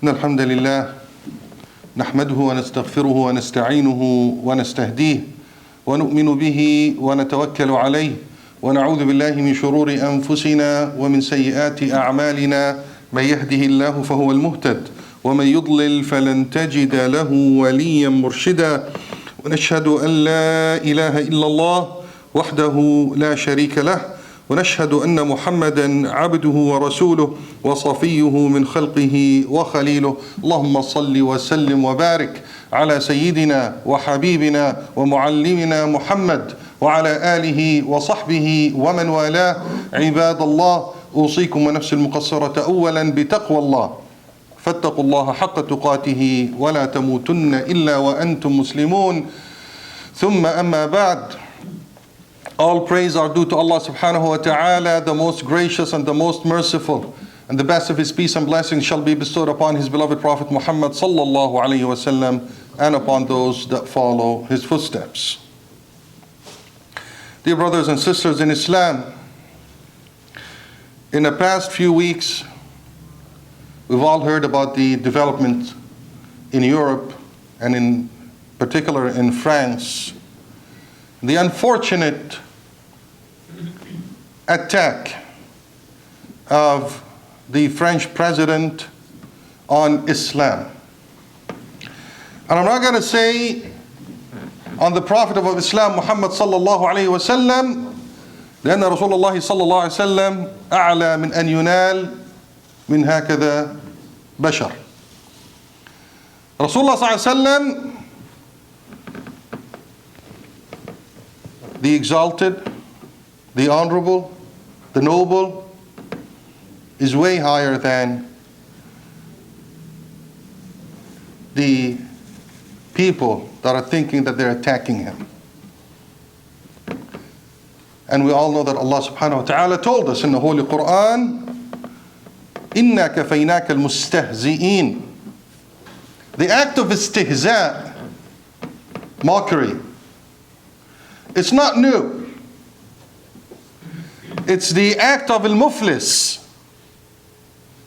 إن الحمد لله نحمده ونستغفره ونستعينه ونستهديه ونؤمن به ونتوكل عليه ونعوذ بالله من شرور أنفسنا ومن سيئات أعمالنا من يهده الله فهو المهتد ومن يضلل فلن تجد له وليا مرشدا ونشهد أن لا إله إلا الله وحده لا شريك له ونشهد أن محمدا عبده ورسوله وصفيه من خلقه وخليله اللهم صل وسلم وبارك على سيدنا وحبيبنا ومعلمنا محمد وعلى آله وصحبه ومن والاه. عباد الله، أوصيكم ونفسي المقصرة أولا بتقوى الله، فاتقوا الله حق تقاته ولا تموتن إلا وأنتم مسلمون. ثم أما بعد. All praise are due to Allah subhanahu wa ta'ala, the most gracious and the most merciful, and the best of His peace and blessings shall be bestowed upon His beloved Prophet Muhammad sallallahu alayhi wa sallam and upon those that follow his footsteps. Dear brothers and sisters in Islam, in the past few weeks, we've all heard about the development in Europe and in particular in France, the unfortunate attack of the French president on Islam. And I'm not going to say on the Prophet of Islam, Muhammad sallallahu alayhi wa sallam, لأن رسول الله صلى الله عليه وسلم أعلى من أن ينال من هكذا بشر. رسول الله صلى الله عليه وسلم, the exalted, the honorable, the noble, is way higher than the people that are thinking that they're attacking him. And we all know that Allah subhanahu wa ta'ala told us in the Holy Quran, إِنَّا كَفَيْنَاكَ الْمُسْتَهْزِئِينَ. The act of istihza, mockery, it's not new. It's the act of al-muflis.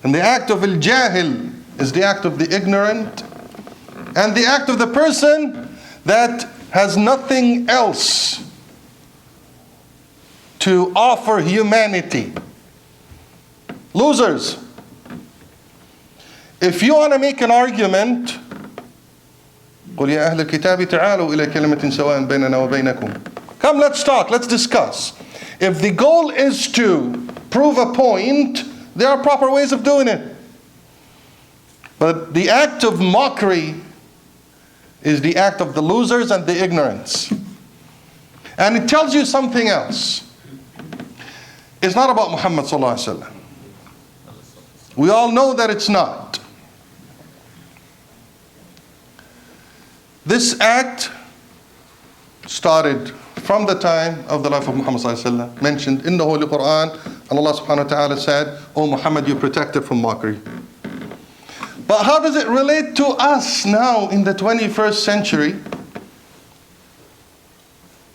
And the act of al-jahil is the act of the ignorant. And the act of the person that has nothing else to offer humanity. Losers. If you want to make an argument, قُلْ يَا أَهْلَ الْكِتَابِ تَعَالُوا إِلَى كَلِمَةٍ سَوَاءٍ بَيْنَنَا وَبَيْنَكُمْ. Come, let's talk, let's discuss. If the goal is to prove a point, there are proper ways of doing it. But the act of mockery is the act of the losers and the ignorance. And it tells you something else. It's not about Muhammad sallallahu alaihi wasallam. We all know that it's not. This act started from the time of the life of Muhammad sallallahu alaihi wasallam, mentioned in the Holy Quran, and Allah subhanahu wa ta'ala said, "O Muhammad, you're protected from mockery." But how does it relate to us now in the 21st century?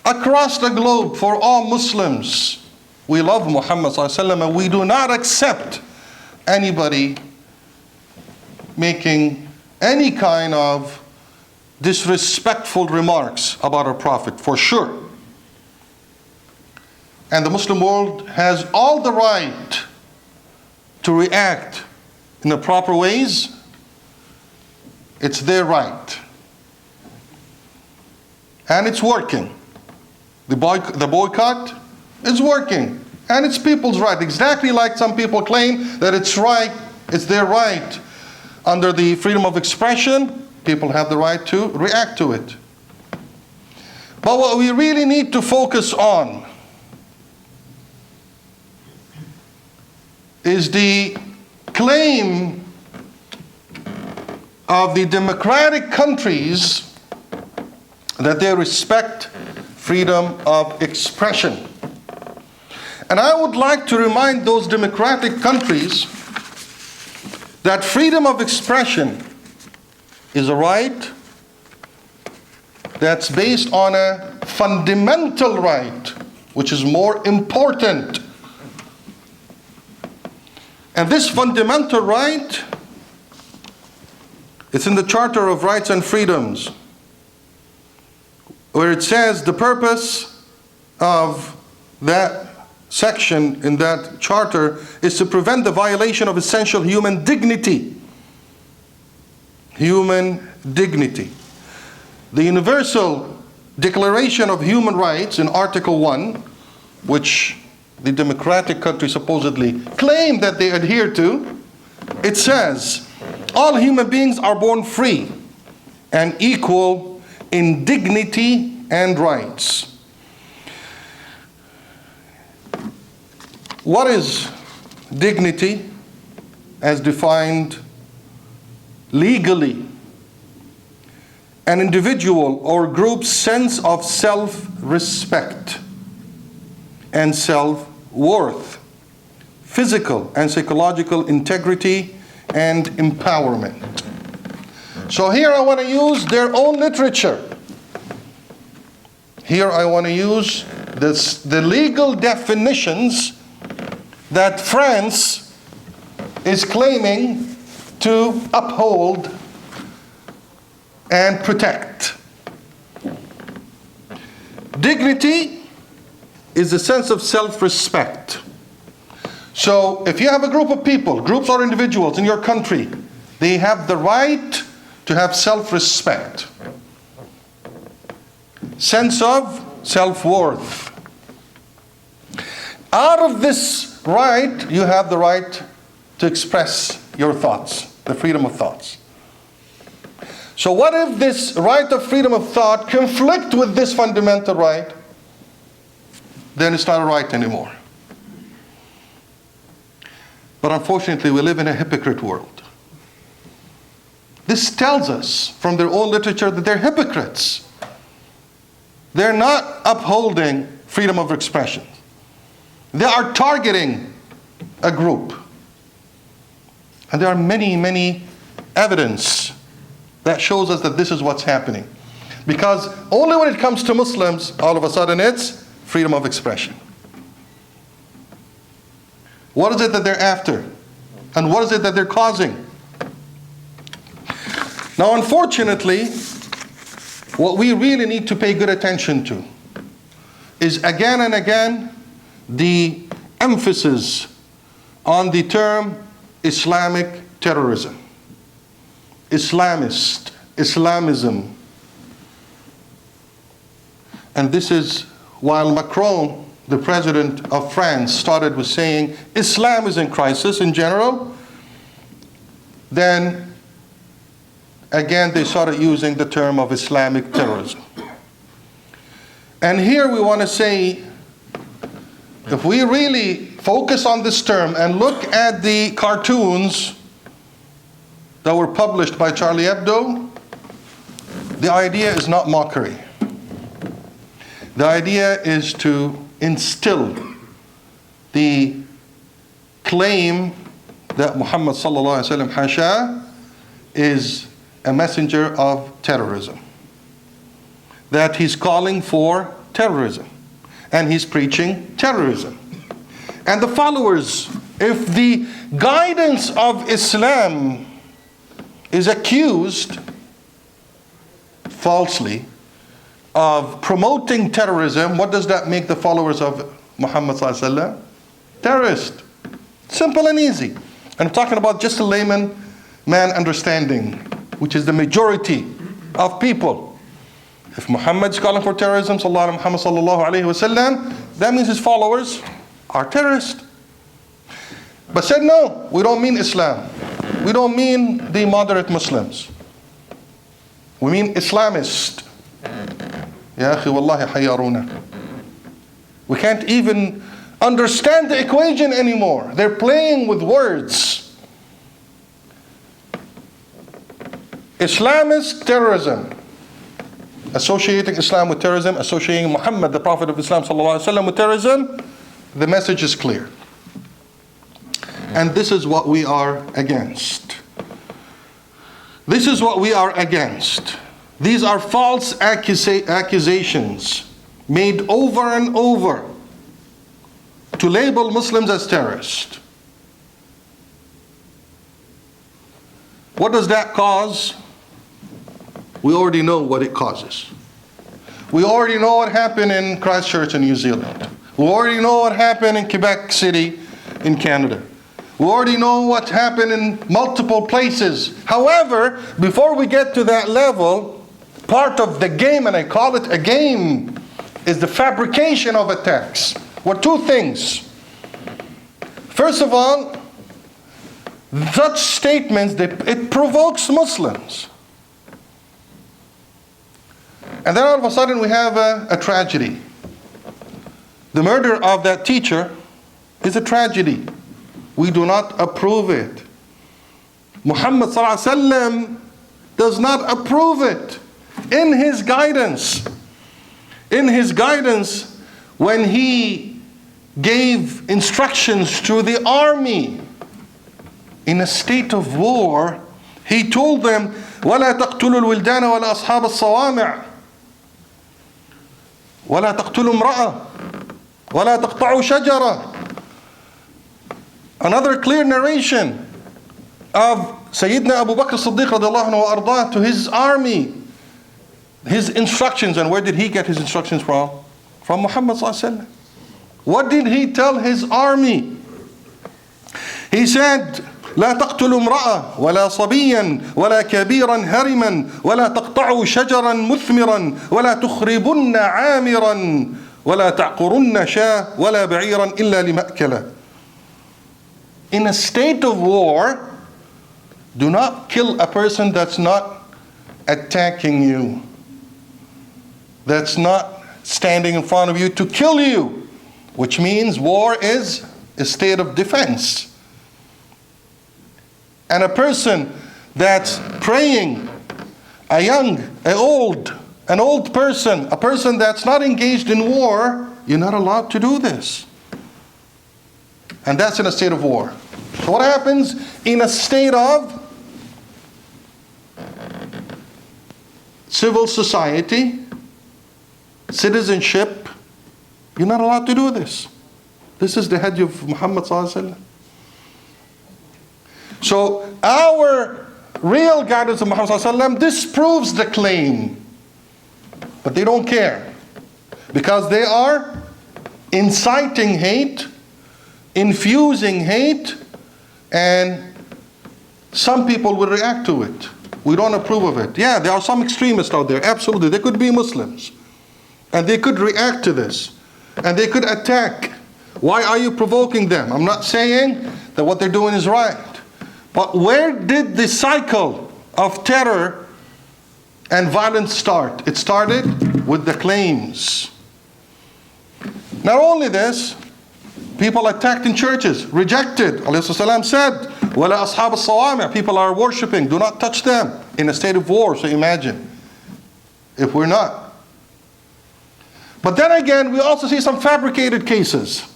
Across the globe, for all Muslims, we love Muhammad sallallahu alaihi wasallam and we do not accept anybody making any kind of disrespectful remarks about our Prophet, for sure. And the Muslim world has all the right to react in the proper ways. It's their right. And it's working. The boycott is working. And it's people's right. Exactly like some people claim that it's right, it's their right. Under the freedom of expression, people have the right to react to it. But what we really need to focus on is the claim of the democratic countries that they respect freedom of expression. And I would like to remind those democratic countries that freedom of expression is a right that's based on a fundamental right, which is more important. And this fundamental right It's in the Charter of Rights and Freedoms, where it says the purpose of that section in that charter is to prevent the violation of essential human dignity. Human dignity. The Universal Declaration of Human Rights in Article 1, which the democratic countries supposedly claim that they adhere to, it says, all human beings are born free and equal in dignity and rights. What is dignity as defined legally? An individual or group's sense of self-respect and self-worth, physical and psychological integrity and empowerment. So here I want to use their own literature. Here I want to use the legal definitions that France is claiming to uphold and protect. Dignity is a sense of self-respect. So if you have a group of people, groups or individuals in your country, they have the right to have self-respect, sense of self-worth. Out of this right, you have the right to express your thoughts, the freedom of thoughts. So what if this right of freedom of thought conflict with this fundamental right? Then it's not a right anymore. But unfortunately, we live in a hypocrite world. This tells us from their own literature that they're hypocrites. They're not upholding freedom of expression. They are targeting a group. And there are many, many evidence that shows us that this is what's happening. Because only when it comes to Muslims, all of a sudden it's freedom of expression. What is it that they're after? And what is it that they're causing? Now, unfortunately, what we really need to pay good attention to is again and again the emphasis on the term Islamic terrorism. Islamism. And this is while Macron, the president of France, started with saying Islam is in crisis in general, then again they started using the term of Islamic terrorism. And here we want to say, if we really focus on this term and look at the cartoons that were published by Charlie Hebdo, the idea is not mockery. The idea is to instill the claim that Muhammad sallallahu alaihi wasallam, hasha, is a messenger of terrorism. That he's calling for terrorism. And he's preaching terrorism. And the followers, if the guidance of Islam is accused falsely of promoting terrorism, what does that make the followers of Muhammad sallallahu alaihi wasallam? Terrorist. Simple and easy. And I'm talking about just a layman man understanding, which is the majority of people. If Muhammad's calling for terrorism, Muhammad sallallahu alaihi wasallam, that means his followers are terrorists. But said no, we don't mean Islam. We don't mean the moderate Muslims. We mean Islamist. Ya akhi wallahi hayyaruna. We can't even understand the equation anymore. They're playing with words. Islamist terrorism. Associating Islam with terrorism, associating Muhammad, the Prophet of Islam sallallahu alaihi wasallam, with terrorism, the message is clear. And this is what we are against. This is what we are against. These are false accusations made over and over to label Muslims as terrorists. What does that cause? we already know what it causes. We already know what happened in Christchurch in New Zealand. We already know what happened in Quebec City in Canada. We already know what happened in multiple places. However, before we get to that level, part of the game, and I call it a game, is the fabrication of attacks. Well, two things. First of all, such statements, it provokes Muslims. And then all of a sudden we have a tragedy. The murder of that teacher is a tragedy. We do not approve it. Muhammad ﷺ does not approve it. In his guidance, when he gave instructions to the army in a state of war, he told them, وَلَا تَقْتُلُوا الْوِلْدَانَ وَلَا أَصْحَابَ الصَّوَامِعِ وَلَا تَقْتُلُوا امْرَأَةً وَلَا تَقْطَعُوا شَجَرَةً. Another clear narration of Sayyidina Abu Bakr as-Siddiq radiallahu anhu wa ardah to his army. His instructions, and where did he get his instructions from? From Muhammad sallallahu alaihi wasallam. What did he tell his army? He said, لا تقتلوا امرأة ولا صبيا ولا كبيرا هرما ولا تقطعوا شجرا مثمرا ولا تخربن عامرا ولا تعقرن شاة ولا بعيرا إلا لمأكله. In a state of war, do not kill a person that's not attacking you, that's not standing in front of you to kill you, which means war is a state of defense. And a person that's praying, an old person, a person that's not engaged in war, you're not allowed to do this. And that's in a state of war. So what happens in a state of civil society, citizenship? You're not allowed to do this. This is the hadith of Muhammad sallallahu alaihi wasallam. So our real guidance of Muhammad sallallahu alaihi wasallam disproves the claim, but they don't care because they are inciting hate, infusing hate, and some people will react to it. We don't approve of it. Yeah, there are some extremists out there, absolutely. They could be Muslims, and they could react to this, and they could attack. Why are you provoking them? I'm not saying that what they're doing is right. But where did the cycle of terror and violence start? It started with the claims. Not only this, people attacked in churches, rejected. Alayhi said, وَلَا أَصْحَابَ الصَّوَامِعِ. People are worshipping, do not touch them, in a state of war. So imagine if we're not. But then again, we also see some fabricated cases.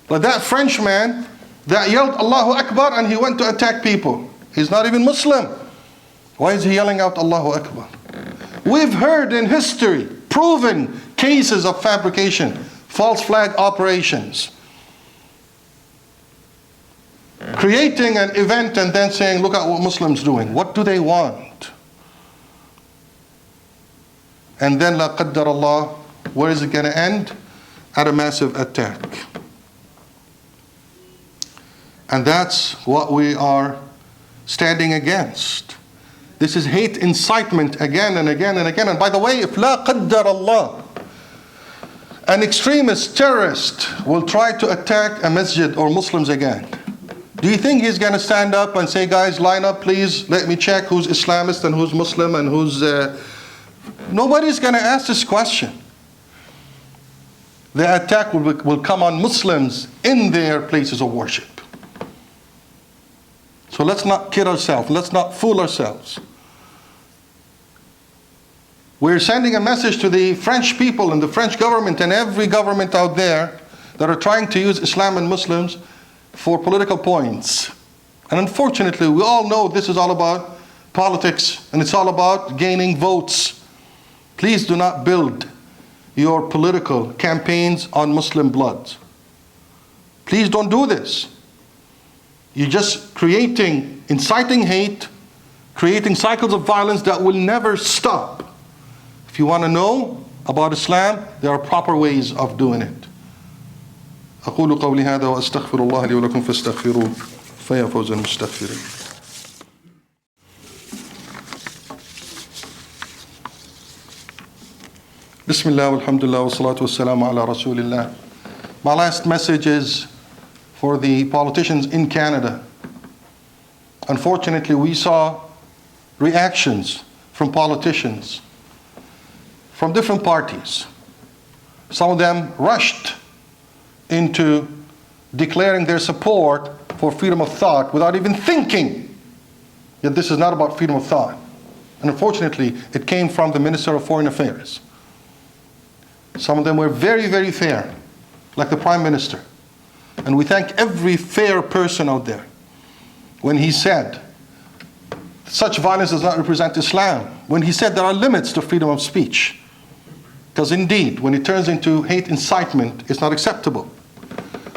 Like that Frenchman that yelled Allahu Akbar and he went to attack people. He's not even Muslim. Why is he yelling out Allahu Akbar? We've heard in history proven cases of fabrication, false flag operations. Creating an event and then saying, look at what Muslims doing. What do they want? And then la qaddar Allah, where is it going to end? At a massive attack. And that's what we are standing against. This is hate incitement again and again and again. And by the way, if la qaddar Allah, an extremist terrorist will try to attack a masjid or Muslims again, do you think he's going to stand up and say, guys, line up please, let me check who's Islamist and who's Muslim and who's... Nobody's going to ask this question. The attack will come on Muslims in their places of worship. So let's not kid ourselves. Let's not fool ourselves. We're sending a message to the French people and the French government and every government out there that are trying to use Islam and Muslims for political points. And unfortunately, we all know this is all about politics and it's all about gaining votes. Please do not build your political campaigns on Muslim blood. Please don't do this. You're just inciting hate, creating cycles of violence that will never stop. If you want to know about Islam, there are proper ways of doing it. أقول قولي هذا وأستغفر الله لي ولكم فاستغفروه فيا فوز المستغفرين. Bismillah walhamdulillah wa salatu wassalamu ala rasulillah. My last message is for the politicians in Canada. Unfortunately, we saw reactions from politicians from different parties. Some of them rushed into declaring their support for freedom of thought without even thinking that this is not about freedom of thought. And unfortunately, it came from the Minister of Foreign Affairs. Some of them were very, very fair, like the Prime Minister. And we thank every fair person out there when he said, such violence does not represent Islam. When he said there are limits to freedom of speech. Because indeed, when it turns into hate incitement, it's not acceptable.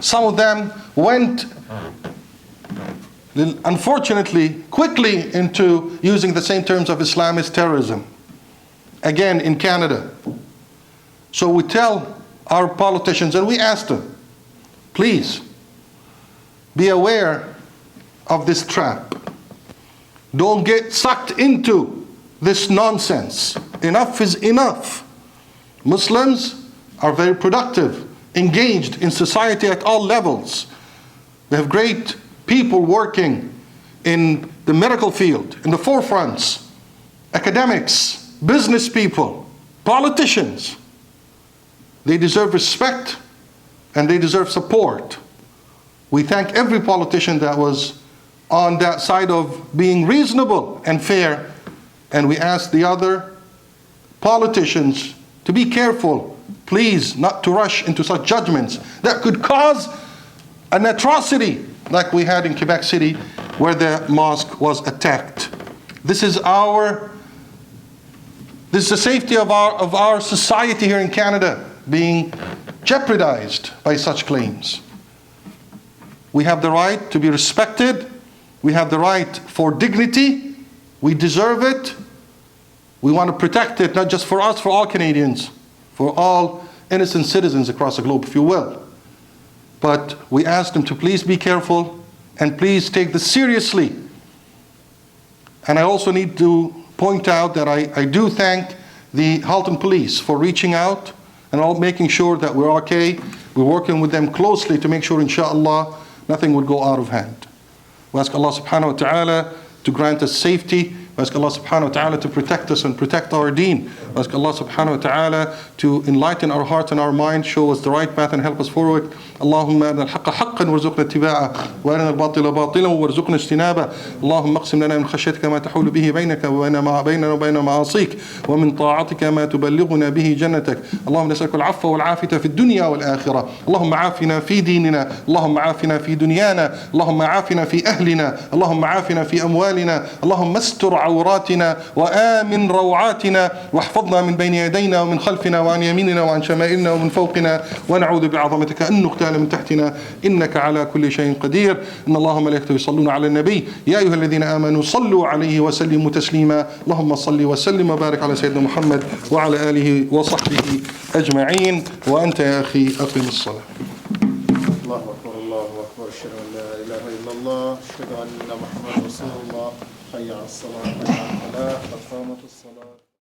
Some of them went, unfortunately, quickly into using the same terms of Islam as terrorism. Again, in Canada. So we tell our politicians and we ask them, please, be aware of this trap. Don't get sucked into this nonsense. Enough is enough. Muslims are very productive, engaged in society at all levels. We have great people working in the medical field, in the forefronts, academics, business people, politicians. They deserve respect and they deserve support. We thank every politician that was on that side of being reasonable and fair, and we ask the other politicians to be careful, please, not to rush into such judgments that could cause an atrocity like we had in Quebec City where the mosque was attacked. This is the safety of our society here in Canada being jeopardized by such claims. We have the right to be respected. We have the right for dignity. We deserve it. We want to protect it, not just for us, for all Canadians, for all innocent citizens across the globe, if you will. But we ask them to please be careful and please take this seriously. And I also need to point out that I do thank the Halton Police for reaching out and all making sure that we're okay. We're working with them closely to make sure, inshallah, nothing would go out of hand. We ask Allah subhanahu wa ta'ala to grant us safety. We ask Allah subhanahu wa ta'ala to protect us and protect our deen. We ask Allah subhanahu wa ta'ala to enlighten our heart and our mind, show us the right path and help us forward. اللهم أرنا الحق حقا وارزقنا اتباعه وأرنا الباطل باطلا وارزقنا اجتنابه اللهم اقسم لنا من خشيتك ما تحول به بينك وبيننا وبين معاصيك ومن طاعتك ما تبلغنا به جنتك اللهم نسألك العفو والعافية في الدنيا والآخرة اللهم عافنا في ديننا اللهم عافنا في دنيانا اللهم عافنا في أهلنا اللهم عافنا في أموالنا اللهم استر عوراتنا وآمن روعاتنا واحفظنا من بين يدينا ومن خلفنا وعن يميننا وعن شمائلنا ومن فوقنا ونعوذ بعظمتك أن نغتال من تحتنا إنك على كل شيء قدير إن الله وملائكته يصلون على النبي يا أيها الذين آمنوا صلوا عليه وسلموا تسليما اللهم صل وسلم وبارك على سيدنا محمد وعلى آله وصحبه أجمعين وأنت يا أخي أقم الصلاة. الله أكبر الله أكبر أشهد أن لا إله إلا الله أشهد أن محمد رسول الله حي على الصلاة حي على الفلاح قد قامت الصلاة.